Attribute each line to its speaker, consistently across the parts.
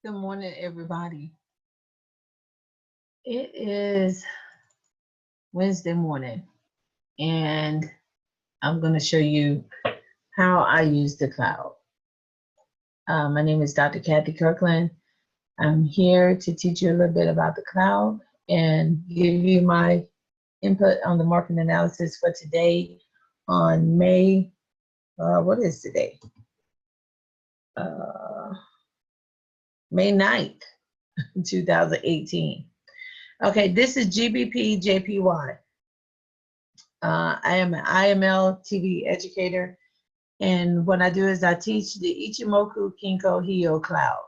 Speaker 1: Good morning, everybody. It is Wednesday morning, and I'm going to show you how I use the cloud. My name is Dr. Kathy Kirkland. I'm here to teach you a little bit about the cloud and give you my input on the market analysis for today on May, what is today? Uh, May 9th, 2018. Okay, this is GBP JPY. I am an IML TV educator, and what I do is I teach the Ichiimoku Kinko Hio cloud.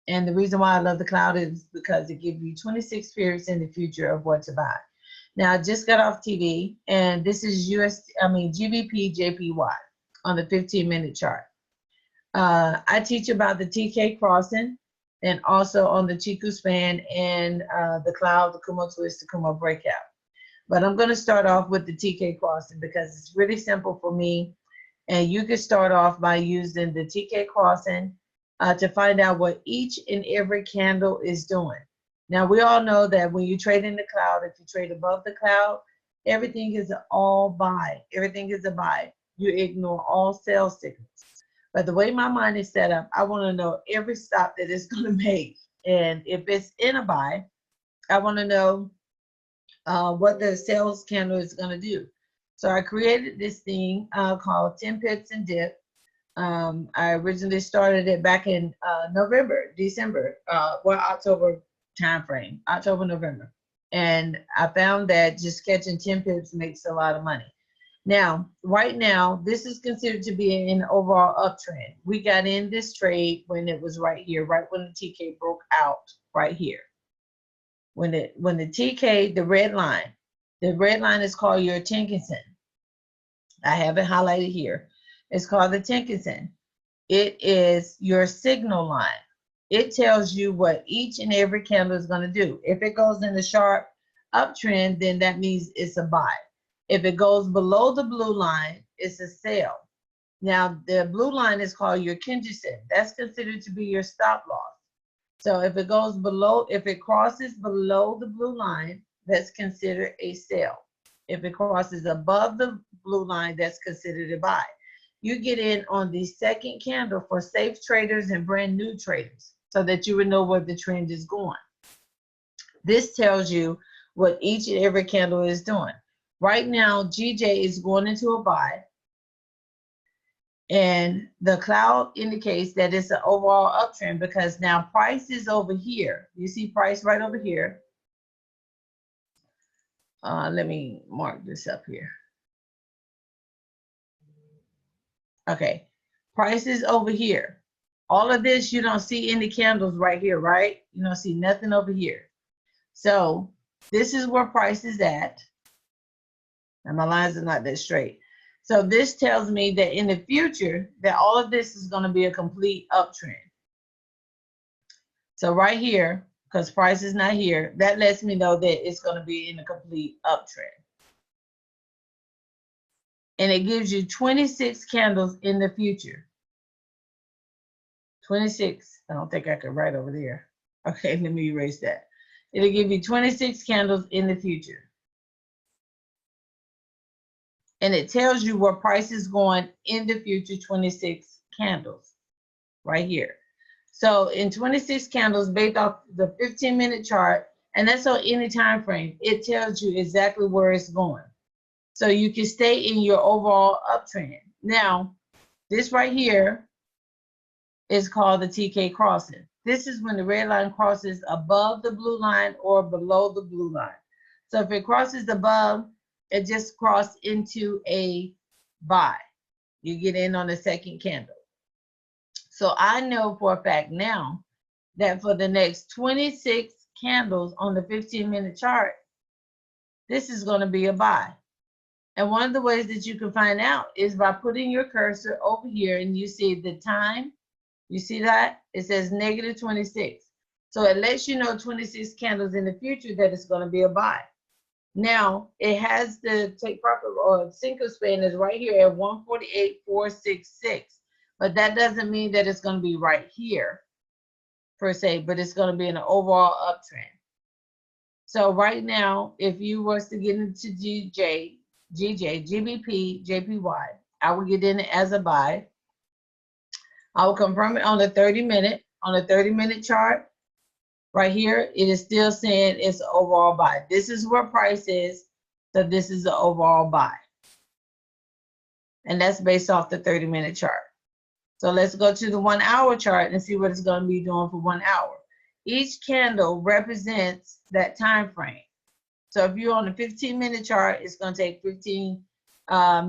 Speaker 1: And the reason why I love the cloud is because it gives you 26 periods in the future of what to buy. Now, I just got off TV, and this is GBP JPY on the 15-minute chart. I teach about the TK crossing and also on the Chiku span and the cloud, the Kumo twist, the Kumo breakout. But I'm going to start off with the TK crossing because it's really simple for me. And you can start off by using the TK crossing to find out what each and every candle is doing. Now, we all know that when you trade in the cloud, if you trade above the cloud, everything is an all buy. Everything is a buy. You ignore all sell signals. But the way my mind is set up, I want to know every stop that it's going to make. And if it's in a buy, I want to know what the sales candle is going to do. So I created this thing called 10 pips and dip. I originally started it back in October timeframe, October, November. And I found that just catching 10 pips makes a lot of money. Now, right now, this is considered to be an overall uptrend. We got in this trade when it was right here, right when the TK broke out right here. When the TK, the red line is called your Tenkan-sen. I have it highlighted here. It's called the Tenkan-sen. It is your signal line. It tells you what each and every candle is going to do. If it goes in a sharp uptrend, then that means it's a buy. If it goes below the blue line, it's a sell. Now, the blue line is called your Kinko-sen. That's considered to be your stop loss. So if it goes below, if it crosses below the blue line, that's considered a sell. If it crosses above the blue line, that's considered a buy. You get in on the second candle for safe traders and brand new traders so that you would know where the trend is going. This tells you what each and every candle is doing. Right now, GJ is going into a buy, and the cloud indicates that it's an overall uptrend because now price is over here. You see price right over here. Let me mark this up here. Okay, price is over here. All of this, you don't see any candles right here, right? You don't see nothing over here. So this is where price is at. And my lines are not that straight. So this tells me that in the future, that all of this is going to be a complete uptrend. So right here, because price is not here, that lets me know that it's going to be in a complete uptrend. And it gives you 26 candles in the future. 26. I don't think I could write over there. Okay, let me erase that. It'll give you 26 candles in the future. And it tells you where price is going in the future, 26 candles right here. So in 26 candles based off the 15-minute chart, and that's on any time frame, it tells you exactly where it's going. So you can stay in your overall uptrend. Now, this right here is called the TK crossing. This is when the red line crosses above the blue line or below the blue line. So if it crosses above, it just crossed into a buy. You get in on the second candle. So I know for a fact now that for the next 26 candles on the 15-minute chart, this is going to be a buy. And one of the ways that you can find out is by putting your cursor over here and you see the time. You see that? It says negative 26. So it lets you know 26 candles in the future that it's going to be a buy. Now, it has the take profit or single span is right here at 148.466. But that doesn't mean that it's going to be right here. per se, but it's going to be an overall uptrend. So right now, if you was to get into GBP, JPY, I would get in as a buy. I will confirm it on the 30-minute. On the 30-minute chart, right here, it is still saying it's an overall buy. This is where price is, so this is the overall buy. And that's based off the 30-minute chart. So let's go to the 1 hour chart and see what it's going to be doing for 1 hour. Each candle represents that time frame. So if you're on the 15-minute chart, it's going to take 15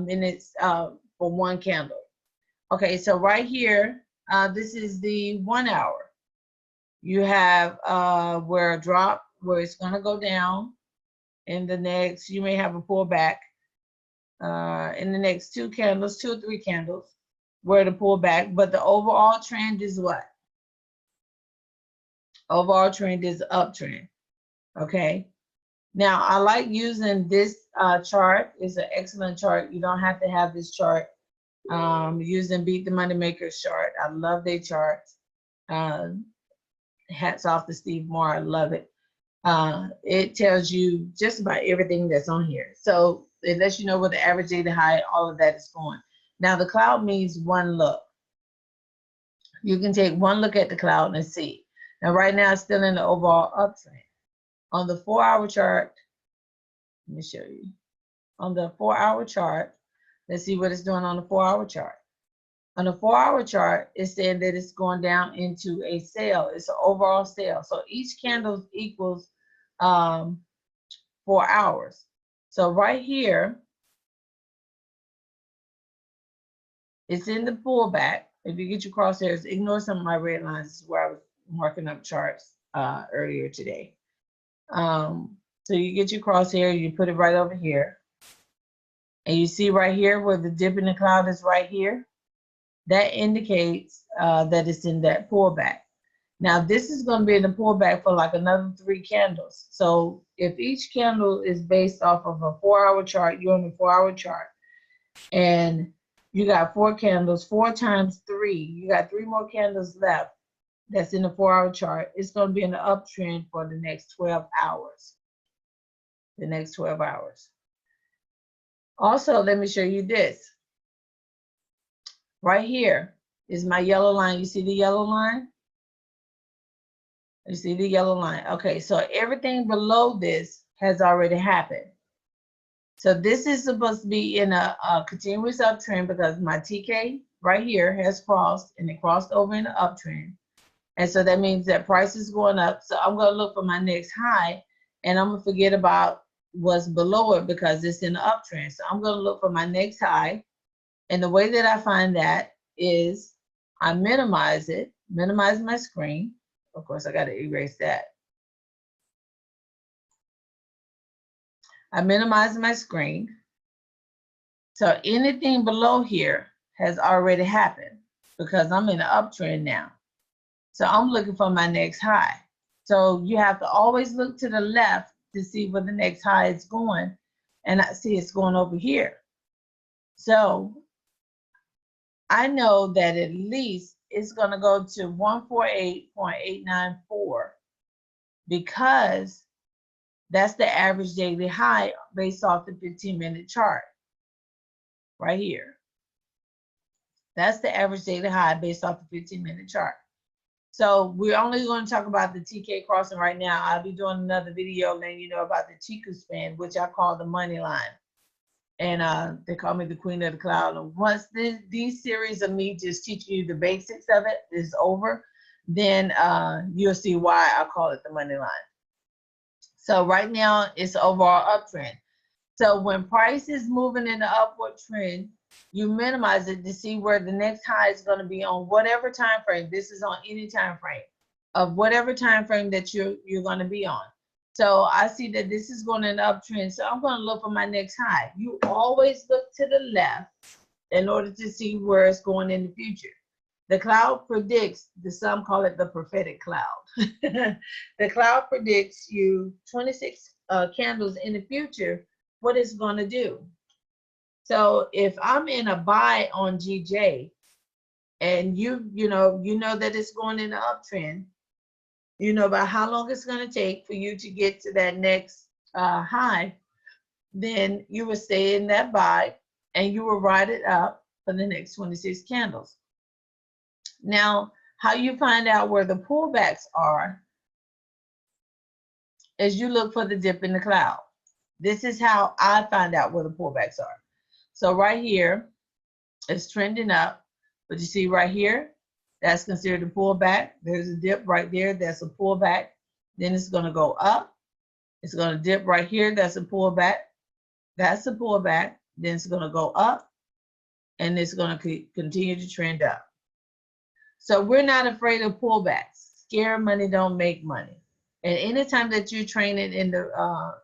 Speaker 1: minutes for one candle. Okay, so right here, this is the 1 hour. You have where a drop, where it's going to go down. In the next, you may have a pullback. In the next 2 candles, 2 or 3 candles, where to pull back. But the overall trend is what? Overall trend is uptrend. Okay. Now, I like using this chart. It's an excellent chart. You don't have to have this chart. Using Beat the Money Makers chart. I love their charts. Hats off to Steve Moore. I love it. It tells you just about everything that's on here. So it lets you know where the average daily high, all of that is going. Now, the cloud means one look. You can take one look at the cloud and see. Now, right now, it's still in the overall uptrend. On the 4 hour chart, let me show you. On the 4 hour chart, let's see what it's doing on the 4 hour chart. On the 4 hour chart, it's saying that it's going down into a sale. It's an overall sale. So each candle equals 4 hours. So right here, it's in the pullback. If you get your crosshairs, ignore some of my red lines. This is where I was marking up charts earlier today. So you get your crosshair, you put it right over here. And you see right here where the dip in the cloud is right here. That indicates that it's in that pullback. Now, this is going to be in the pullback for like another 3 candles. So if each candle is based off of a 4 hour chart, you're on the 4 hour chart. And you got 4 candles, 4 times 3. You got 3 more candles left. That's in the 4 hour chart. It's going to be in the uptrend for the next 12 hours. The next 12 hours. Also, let me show you this. Right here is my yellow line. You see the yellow line? You see the yellow line. Okay, so everything below this has already happened. So this is supposed to be in a continuous uptrend because my TK right here has crossed and it crossed over in the uptrend. And so that means that price is going up. So I'm going to look for my next high and I'm going to forget about what's below it because it's in the uptrend. So I'm going to look for my next high. And the way that I find that is I minimize it, minimize my screen. Of course, I got to erase that. I minimize my screen. So anything below here has already happened because I'm in an uptrend now. So I'm looking for my next high. So you have to always look to the left to see where the next high is going. And I see it's going over here. So I know that at least it's going to go to 148.894 because that's the average daily high based off the 15-minute chart right here. That's the average daily high based off the 15-minute chart. So we're only going to talk about the TK crossing right now. I'll be doing another video letting you know about the Chiku span, which I call the money line. And they call me the queen of the cloud. And once these series of me just teaching you the basics of it is over, then you'll see why I call it the money line. So right now it's overall uptrend. So when price is moving in the upward trend, you minimize it to see where the next high is going to be on whatever time frame. This is on any time frame of whatever time frame that you're going to be on. So I see that this is going in the uptrend. So I'm going to look for my next high. You always look to the left in order to see where it's going in the future. The cloud predicts, some call it the prophetic cloud. The cloud predicts you 26 candles in the future, what it's going to do. So if I'm in a buy on GJ and you know that it's going in the uptrend, you know about how long it's going to take for you to get to that next high, then you will stay in that buy and you will ride it up for the next 26 candles. Now, how you find out where the pullbacks are is you look for the dip in the cloud. This is how I find out where the pullbacks are. So right here, it's trending up, but you see right here, that's considered a pullback. There's a dip right there, that's a pullback. Then it's going to go up. It's going to dip right here, that's a pullback. That's a pullback. Then it's going to go up, and it's going to continue to trend up. So we're not afraid of pullbacks. Scare money don't make money. And anytime that you're training in the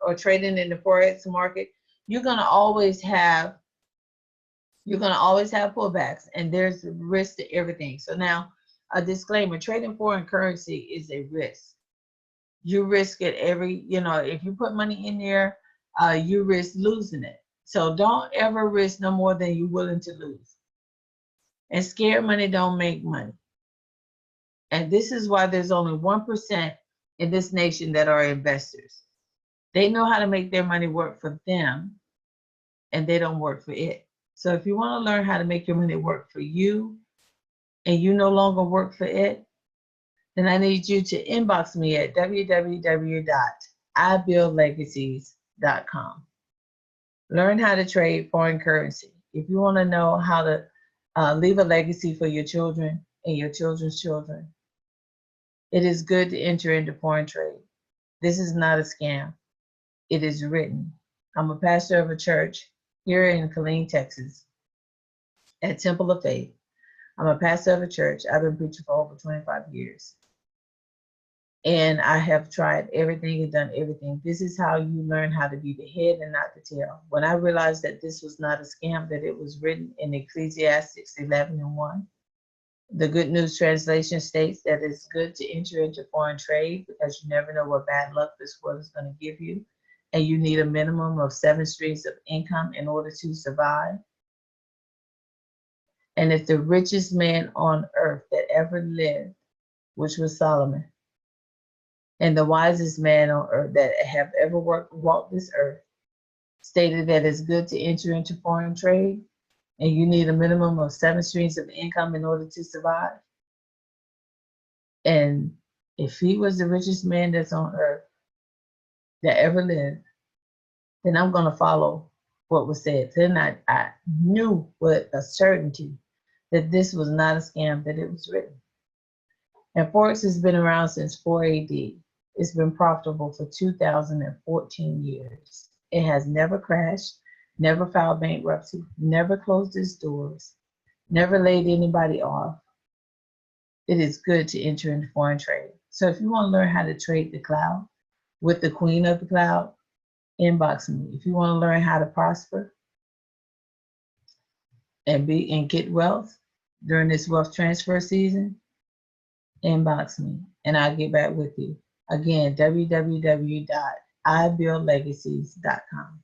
Speaker 1: or trading in the forex market, you're going to always have pullbacks, and there's a risk to everything. So now, a disclaimer: trading foreign currency is a risk. You risk it if you put money in there, you risk losing it. So don't ever risk no more than you're willing to lose. And scared money don't make money. And this is why there's only 1% in this nation that are investors. They know how to make their money work for them, and they don't work for it. So if you want to learn how to make your money work for you, and you no longer work for it, then I need you to inbox me at www.ibuildlegacies.com. Learn how to trade foreign currency. If you want to know how to leave a legacy for your children and your children's children, it is good to enter into foreign trade. This is not a scam. It is written. I'm a pastor of a church here in Killeen, Texas, at Temple of Faith. I'm a pastor of a church. I've been preaching for over 25 years. And I have tried everything and done everything. This is how you learn how to be the head and not the tail. When I realized that this was not a scam, that it was written in Ecclesiastes 11:1, the Good News Translation states that it's good to enter into foreign trade because you never know what bad luck this world is going to give you. And you need a minimum of 7 streams of income in order to survive. And if the richest man on earth that ever lived, which was Solomon, and the wisest man on earth that have ever walked this earth, stated that it's good to enter into foreign trade, and you need a minimum of 7 streams of income in order to survive. And if he was the richest man that's on earth that ever lived, then I'm going to follow what was said. Then I knew with a certainty that this was not a scam, that it was written. And Forex has been around since 4 AD. It's been profitable for 2,014 years. It has never crashed, never filed bankruptcy, never closed its doors, never laid anybody off. It is good to enter into foreign trade. So if you want to learn how to trade the cloud with the queen of the cloud, inbox me. If you want to learn how to prosper and get wealth during this wealth transfer season, inbox me and I'll get back with you. Again, www.ibuildlegacies.com.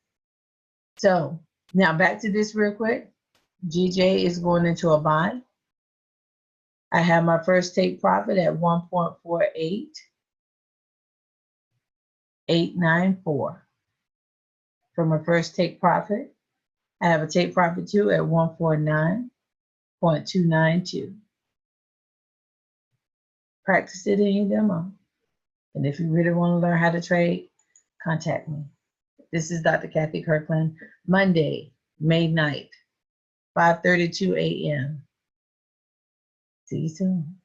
Speaker 1: So now back to this real quick. GJ is going into a buy. I have my first take profit at 1.48894. For my first take profit, I have a take profit too at 149.292. Practice it in your demo. And if you really want to learn how to trade, contact me. This is Dr. Kathy Kirkland, Monday, May 9th, 5:32 a.m. See you soon.